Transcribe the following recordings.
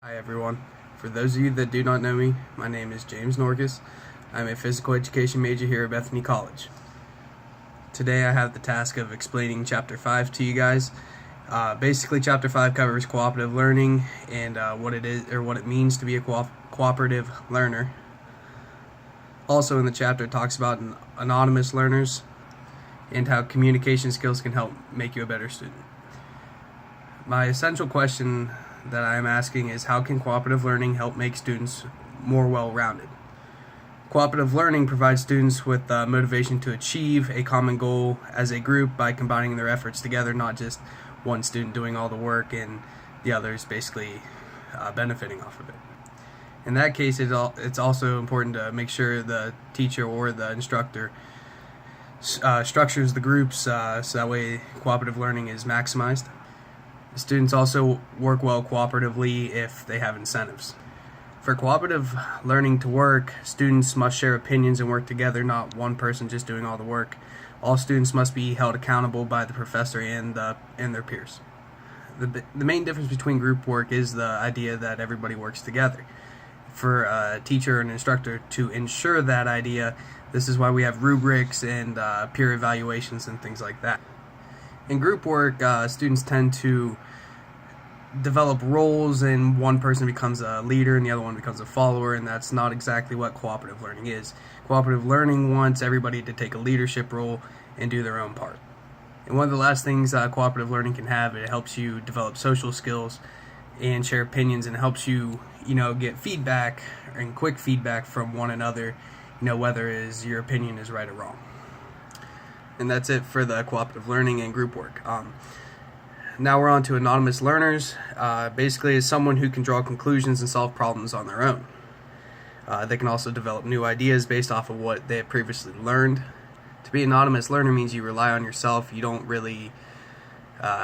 Hi everyone. For those of you that do not know me, my name is James Norcus. I'm a physical education major here at Bethany College. Today I have the task of explaining Chapter 5 to you guys. Basically, Chapter 5 covers cooperative learning and what it is or what it means to be a cooperative learner. Also in the chapter it talks about anonymous learners and how communication skills can help make you a better student. My essential question that I am asking is, how can cooperative learning help make students more well-rounded? Cooperative learning provides students with motivation to achieve a common goal as a group by combining their efforts together, not just one student doing all the work and the others basically benefiting off of it. In that case, it's also important to make sure the teacher or the instructor structures the groups so that way cooperative learning is maximized. Students also work well cooperatively if they have incentives. For cooperative learning to work, students must share opinions and work together, not one person just doing all the work. All students must be held accountable by the professor and their peers. The main difference between group work is the idea that everybody works together. For a teacher and instructor to ensure that idea, this is why we have rubrics and peer evaluations and things like that. In group work, students tend to develop roles, and one person becomes a leader and the other one becomes a follower, and that's not exactly what cooperative learning is. Cooperative learning wants everybody to take a leadership role and do their own part. And one of the last things cooperative learning can have, it helps you develop social skills and share opinions, and helps you, get feedback and quick feedback from one another, whether your opinion is right or wrong. And that's it for the cooperative learning and group work. Now we're on to anonymous learners. Basically, is someone who can draw conclusions and solve problems on their own. They can also develop new ideas based off of what they have previously learned. To be an anonymous learner means you rely on yourself. You don't really, you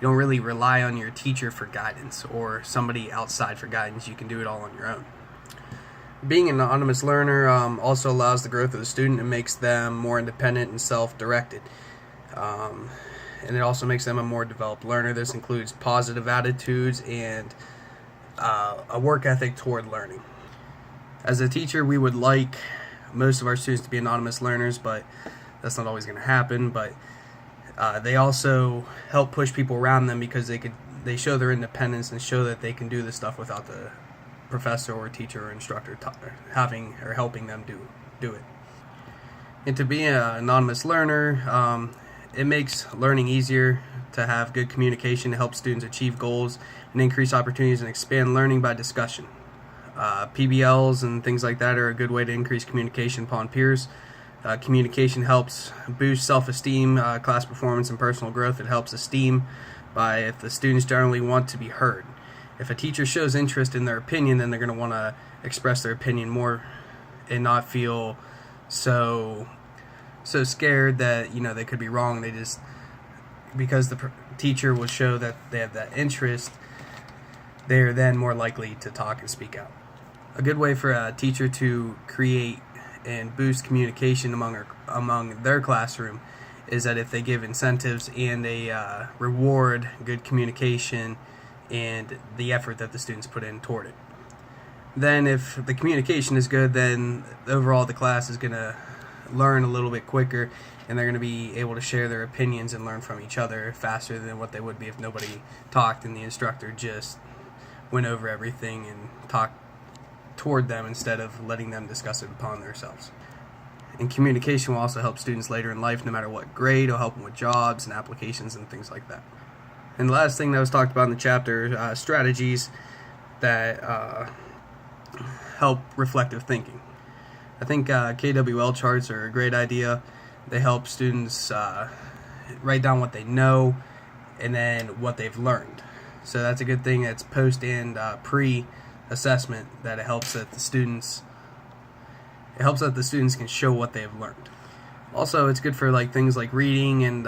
don't really rely on your teacher for guidance or somebody outside for guidance. You can do it all on your own. Being an anonymous learner also allows the growth of the student and makes them more independent and self-directed. And it also makes them a more developed learner. This includes positive attitudes and a work ethic toward learning. As a teacher, we would like most of our students to be anonymous learners, but that's not always going to happen. But they also help push people around them because they show their independence and show that they can do this stuff without the professor or teacher or instructor helping them do it. And to be an anonymous learner, it makes learning easier to have good communication to help students achieve goals and increase opportunities and expand learning by discussion. PBLs and things like that are a good way to increase communication upon peers. Communication helps boost self-esteem, class performance, and personal growth. It helps esteem if the students generally want to be heard. If a teacher shows interest in their opinion, then they're going to want to express their opinion more and not feel so scared that they could be wrong. They just, because the teacher will show that they have that interest, they're then more likely to talk and speak out. A good way for a teacher to create and boost communication among their classroom is that if they give incentives and they reward good communication and the effort that the students put in toward it. Then if the communication is good, then overall the class is going to learn a little bit quicker, and they're going to be able to share their opinions and learn from each other faster than what they would be if nobody talked and the instructor just went over everything and talked toward them instead of letting them discuss it upon themselves. And communication will also help students later in life, no matter what grade. It'll help them with jobs and applications and things like that. And the last thing that was talked about in the chapter, strategies that help reflective thinking. I think KWL charts are a great idea. They help students write down what they know and then what they've learned. So that's a good thing. That's post and pre-assessment, that it helps that the students can show what they've learned. Also, it's good for things like reading, and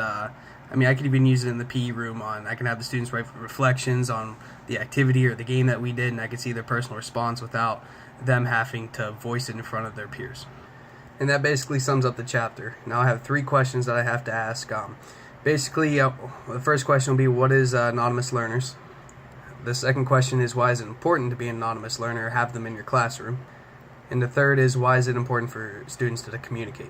I could even use it in the PE room. I can have the students write reflections on the activity or the game that we did, and I can see their personal response without them having to voice it in front of their peers. And that basically sums up the chapter. Now I have 3 questions that I have to ask. The first question will be, what is anonymous learners? The second question is, why is it important to be an anonymous learner or have them in your classroom? And the third is, why is it important for students to communicate?